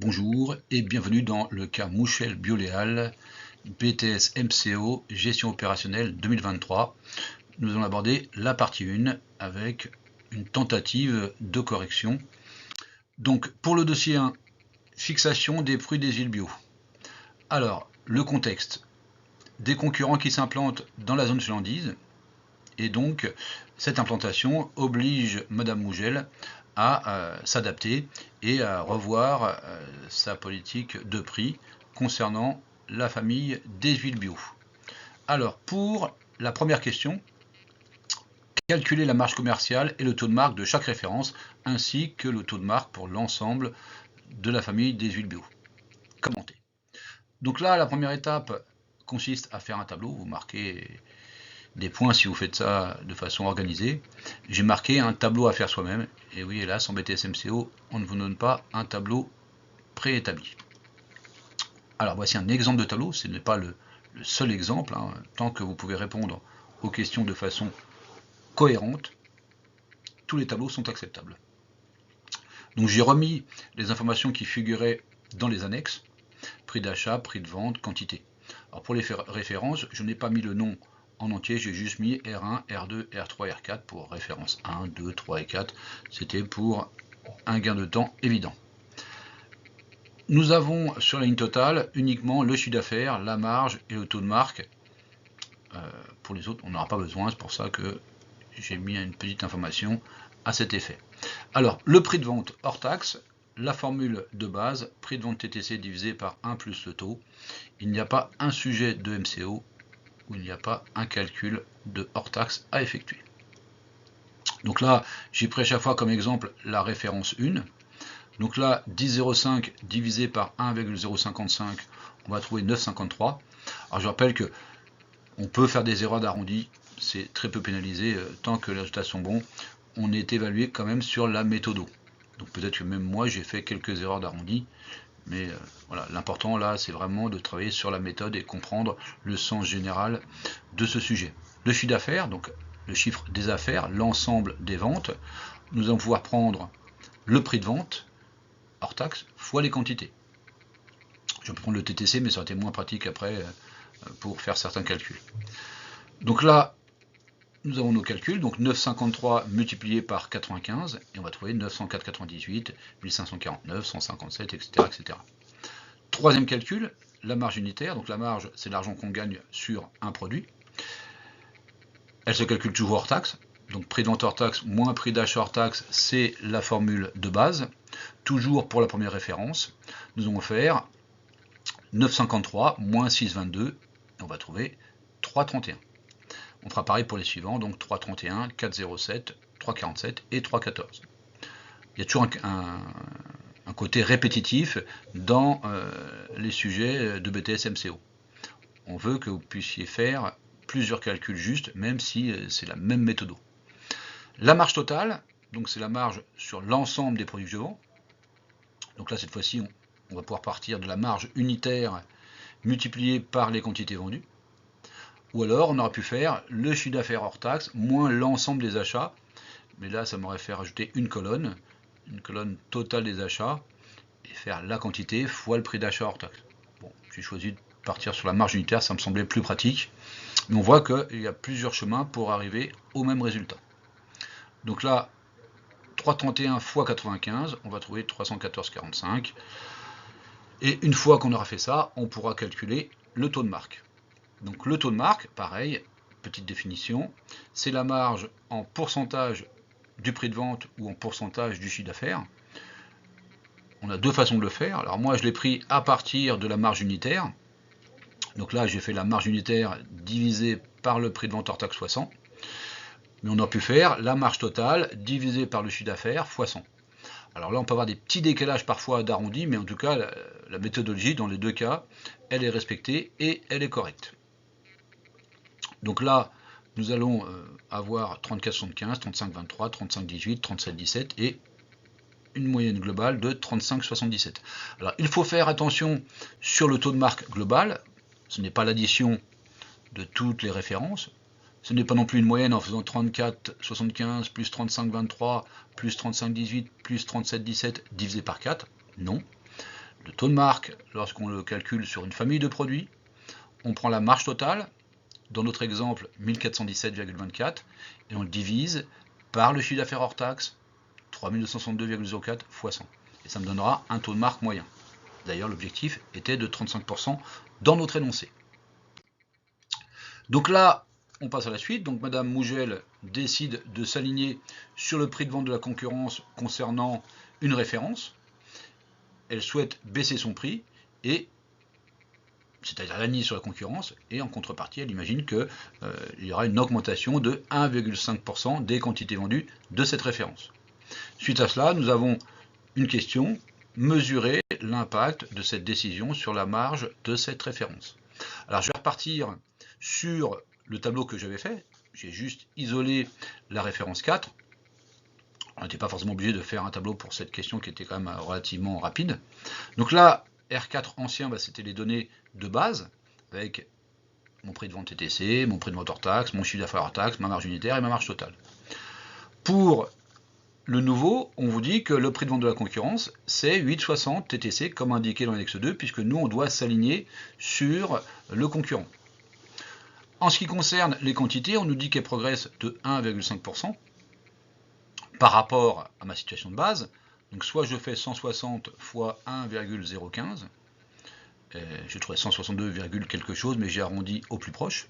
Bonjour et bienvenue dans le cas Mouchel Bioléal, BTS MCO, gestion opérationnelle 2023. Nous allons aborder la partie 1 avec une tentative de correction. Donc pour le dossier 1, fixation des fruits des huiles bio. Alors, le contexte, des concurrents qui s'implantent dans la zone chalandise, et donc cette implantation oblige Madame Mougel à s'adapter et à revoir sa politique de prix concernant la famille des huiles bio. Alors pour la première question, calculer la marge commerciale et le taux de marque de chaque référence ainsi que le taux de marque pour l'ensemble de la famille des huiles bio. Commenter. Donc là, la première étape consiste à faire un tableau. Vous marquez des points si vous faites ça de façon organisée. J'ai marqué un tableau à faire soi-même. Et oui, hélas, en BTS MCO, on ne vous donne pas un tableau préétabli. Alors voici un exemple de tableau. Ce n'est pas le seul exemple. Tant que vous pouvez répondre aux questions de façon cohérente, tous les tableaux sont acceptables. Donc j'ai remis les informations qui figuraient dans les annexes. Prix d'achat, prix de vente, quantité. Alors pour les références, je n'ai pas mis le nom en entier, j'ai juste mis R1, R2, R3, R4 pour référence 1, 2, 3 et 4. C'était pour un gain de temps évident. Nous avons sur la ligne totale uniquement le chiffre d'affaires, la marge et le taux de marque. Pour les autres, on n'aura pas besoin, c'est pour ça que j'ai mis une petite information à cet effet. Alors, le prix de vente hors taxe, la formule de base, prix de vente TTC divisé par 1 plus le taux. Il n'y a pas un sujet de MCO où il n'y a pas un calcul de hors taxe à effectuer. Donc là, j'ai pris à chaque fois comme exemple la référence 1. Donc là, 10,05 divisé par 1,055, on va trouver 9,53. Alors je rappelle que on peut faire des erreurs d'arrondi, c'est très peu pénalisé tant que les résultats sont bons. On est évalué quand même sur la méthodo. Donc peut-être que même moi j'ai fait quelques erreurs d'arrondi, mais voilà, l'important là c'est vraiment de travailler sur la méthode et comprendre le sens général de ce sujet. Le chiffre d'affaires, donc le chiffre des affaires, l'ensemble des ventes, nous allons pouvoir prendre le prix de vente hors taxe fois les quantités. Je peux prendre le TTC, mais ça aurait été moins pratique après pour faire certains calculs. Donc là, nous avons nos calculs, donc 953 multiplié par 95, et on va trouver 904,98, 1549, 157, etc., etc. Troisième calcul, la marge unitaire. Donc la marge, c'est l'argent qu'on gagne sur un produit. Elle se calcule toujours hors taxe. Donc prix de vente hors taxe moins prix d'achat hors taxe, c'est la formule de base. Toujours pour la première référence, nous allons faire 953 moins 622, et on va trouver 331. On fera pareil pour les suivants, donc 331, 407, 347 et 314. Il y a toujours un côté répétitif dans les sujets de BTS MCO. On veut que vous puissiez faire plusieurs calculs justes, même si c'est la même méthode. La marge totale, donc c'est la marge sur l'ensemble des produits que je vends. Donc là, cette fois-ci, on va pouvoir partir de la marge unitaire multipliée par les quantités vendues. Ou alors, on aurait pu faire le chiffre d'affaires hors taxe moins l'ensemble des achats. Mais là, ça m'aurait fait rajouter une colonne totale des achats, et faire la quantité fois le prix d'achat hors taxe. Bon, j'ai choisi de partir sur la marge unitaire, ça me semblait plus pratique. Mais on voit qu'il y a plusieurs chemins pour arriver au même résultat. Donc là, 331 fois 95, on va trouver 314,45. Et une fois qu'on aura fait ça, on pourra calculer le taux de marque. Donc le taux de marque, pareil, petite définition, c'est la marge en pourcentage du prix de vente ou en pourcentage du chiffre d'affaires. On a deux façons de le faire. Alors moi je l'ai pris à partir de la marge unitaire. Donc là j'ai fait la marge unitaire divisée par le prix de vente hors taxe fois 100. Mais on aurait pu faire la marge totale divisée par le chiffre d'affaires fois 100. Alors là on peut avoir des petits décalages parfois d'arrondi, mais en tout cas la méthodologie dans les deux cas, elle est respectée et elle est correcte. Donc là, nous allons avoir 34,75, 35,23, 35,18, 37,17 et une moyenne globale de 35,77. Alors il faut faire attention sur le taux de marque global, ce n'est pas l'addition de toutes les références, ce n'est pas non plus une moyenne en faisant 34,75 plus 35,23 plus 35,18 plus 37,17 divisé par 4, non. le taux de marque lorsqu'on le calcule sur une famille de produits. On prend la marge totale, dans notre exemple 1417,24, et on le divise par le chiffre d'affaires hors taxe, 3262,04 fois 100. Et ça me donnera un taux de marque moyen. D'ailleurs, l'objectif était de 35% dans notre énoncé. Donc là, on passe à la suite. Donc Madame Mougel décide de s'aligner sur le prix de vente de la concurrence concernant une référence. Elle souhaite baisser son prix, et c'est-à-dire l'aligner sur la concurrence, et en contrepartie, elle imagine qu'il y aura une augmentation de 1,5% des quantités vendues de cette référence. Suite à cela, nous avons une question: mesurer l'impact de cette décision sur la marge de cette référence. Alors je vais repartir sur le tableau que j'avais fait. J'ai juste isolé la référence 4. On n'était pas forcément obligé de faire un tableau pour cette question qui était quand même relativement rapide. Donc là, R4 ancien, c'était les données de base, avec mon prix de vente TTC, mon prix de vente hors taxe, mon chiffre d'affaires hors taxe, ma marge unitaire et ma marge totale. Pour le nouveau, on vous dit que le prix de vente de la concurrence, c'est 8,60 TTC, comme indiqué dans l'annexe 2, puisque nous, on doit s'aligner sur le concurrent. En ce qui concerne les quantités, on nous dit qu'elles progressent de 1,5% par rapport à ma situation de base. Donc soit je fais 160 fois 1,015, je trouverais 162, quelque chose, mais j'ai arrondi au plus proche.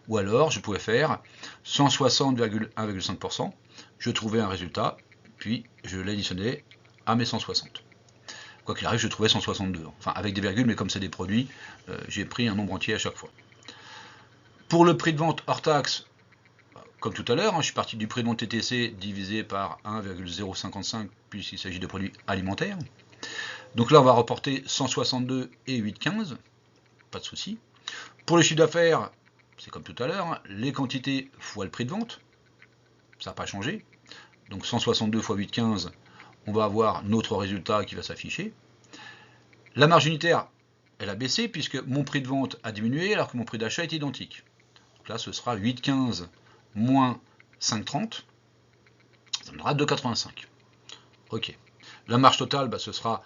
Ou alors je pouvais faire 160,1,5%, je trouvais un résultat, puis je l'additionnais à mes 160. Quoi qu'il arrive, je trouvais 162, enfin avec des virgules, mais comme c'est des produits, j'ai pris un nombre entier à chaque fois. Pour le prix de vente hors taxe, comme tout à l'heure, je suis parti du prix de vente TTC divisé par 1,055 puisqu'il s'agit de produits alimentaires. Donc là, on va reporter 162 et 8,15, pas de souci. Pour le chiffre d'affaires, c'est comme tout à l'heure, les quantités fois le prix de vente, ça n'a pas changé. Donc 162 fois 8,15, on va avoir notre résultat qui va s'afficher. La marge unitaire, elle a baissé puisque mon prix de vente a diminué alors que mon prix d'achat est identique. Donc là, ce sera 8,15 moins 5,30, ça donnera 2,85. Ok. La marge totale, ce sera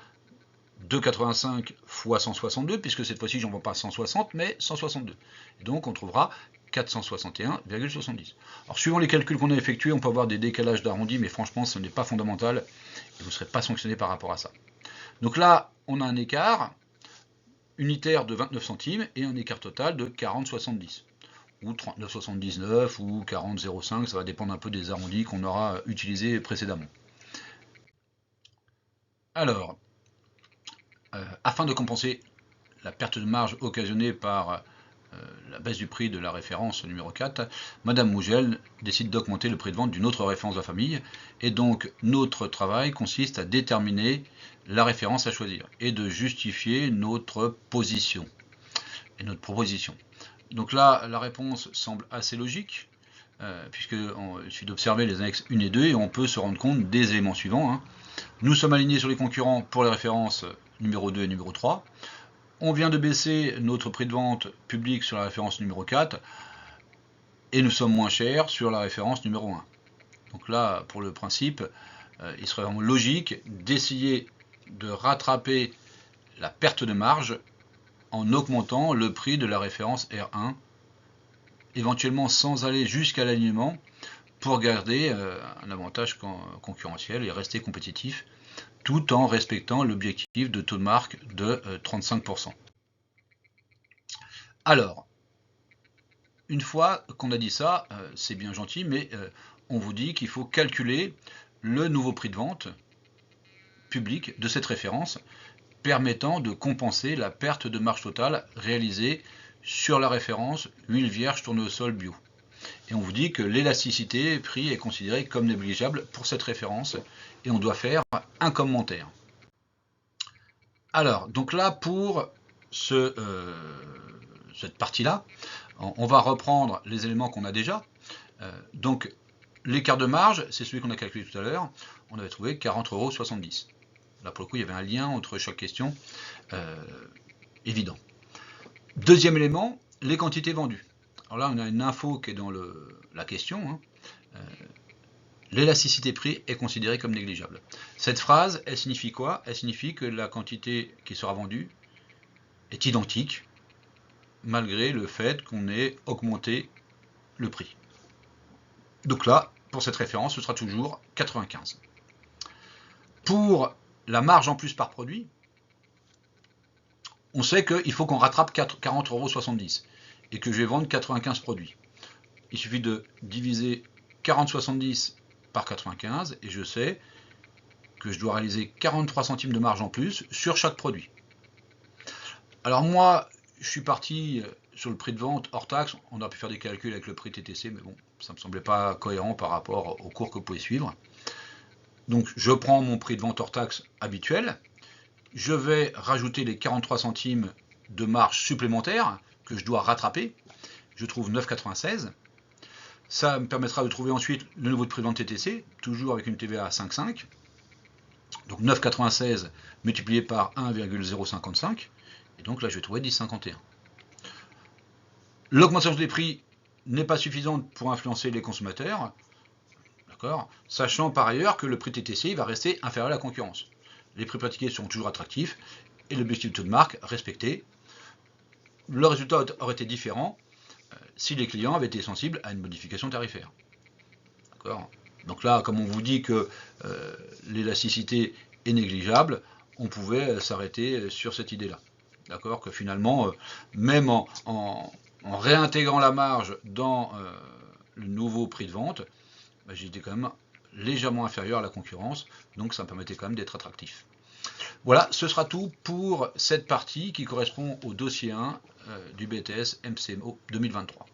2,85 fois 162, puisque cette fois-ci, j'en vois pas 160, mais 162. Et donc, on trouvera 461,70. Alors, suivant les calculs qu'on a effectués, on peut avoir des décalages d'arrondi, mais franchement, ce n'est pas fondamental, et vous ne serez pas sanctionné par rapport à ça. Donc là, on a un écart unitaire de 29 centimes et un écart total de 40,70. Ou 39,79 ou 40,05, ça va dépendre un peu des arrondis qu'on aura utilisés précédemment. Alors, afin de compenser la perte de marge occasionnée par la baisse du prix de la référence numéro 4, Madame Mougel décide d'augmenter le prix de vente d'une autre référence de la famille, et donc notre travail consiste à déterminer la référence à choisir et de justifier notre position et notre proposition. Donc là, la réponse semble assez logique, puisqu'il suffit d'observer les annexes 1 et 2 et on peut se rendre compte des éléments suivants. Nous sommes alignés sur les concurrents pour les références numéro 2 et numéro 3. On vient de baisser notre prix de vente public sur la référence numéro 4 et nous sommes moins chers sur la référence numéro 1. Donc là, pour le principe, il serait vraiment logique d'essayer de rattraper la perte de marge en augmentant le prix de la référence R1, éventuellement sans aller jusqu'à l'alignement, pour garder un avantage concurrentiel et rester compétitif, tout en respectant l'objectif de taux de marque de 35%. Alors, une fois qu'on a dit ça, c'est bien gentil, mais on vous dit qu'il faut calculer le nouveau prix de vente public de cette référence, permettant de compenser la perte de marge totale réalisée sur la référence huile vierge tournesol bio. Et on vous dit que l'élasticité prix est considérée comme négligeable pour cette référence et on doit faire un commentaire. Alors, donc là, pour cette partie-là, on va reprendre les éléments qu'on a déjà. Donc, l'écart de marge, c'est celui qu'on a calculé tout à l'heure. On avait trouvé 40,70 €. Là, pour le coup, il y avait un lien entre chaque question évident. Deuxième élément, les quantités vendues. Alors là, on a une info qui est dans la question. l'élasticité prix est considérée comme négligeable. Cette phrase, elle signifie quoi? Elle signifie que la quantité qui sera vendue est identique, malgré le fait qu'on ait augmenté le prix. Donc là, pour cette référence, ce sera toujours 95. Pour la marge en plus par produit, on sait qu'il faut qu'on rattrape 40,70 € et que je vais vendre 95 produits. Il suffit de diviser 40,70 par 95 et je sais que je dois réaliser 43 centimes de marge en plus sur chaque produit. Alors moi, je suis parti sur le prix de vente hors taxe. On aurait pu faire des calculs avec le prix TTC, mais bon, ça ne me semblait pas cohérent par rapport au cours que vous pouvez suivre. Donc je prends mon prix de vente hors taxe habituel, je vais rajouter les 43 centimes de marge supplémentaire que je dois rattraper, je trouve 9,96. Ça me permettra de trouver ensuite le nouveau prix de vente TTC, toujours avec une TVA à 5,5. Donc 9,96 multiplié par 1,055, et donc là je vais trouver 10,51. L'augmentation des prix n'est pas suffisante pour influencer les consommateurs, sachant par ailleurs que le prix TTC va rester inférieur à la concurrence. Les prix pratiqués sont toujours attractifs et l'objectif de taux de marque respecté. Le résultat aurait été différent si les clients avaient été sensibles à une modification tarifaire. Donc là, comme on vous dit que l'élasticité est négligeable, on pouvait s'arrêter sur cette idée-là. D'accord, que finalement, même en réintégrant la marge dans le nouveau prix de vente, j'étais quand même légèrement inférieur à la concurrence, donc ça me permettait quand même d'être attractif. Voilà, ce sera tout pour cette partie qui correspond au dossier 1 du BTS MCO 2023.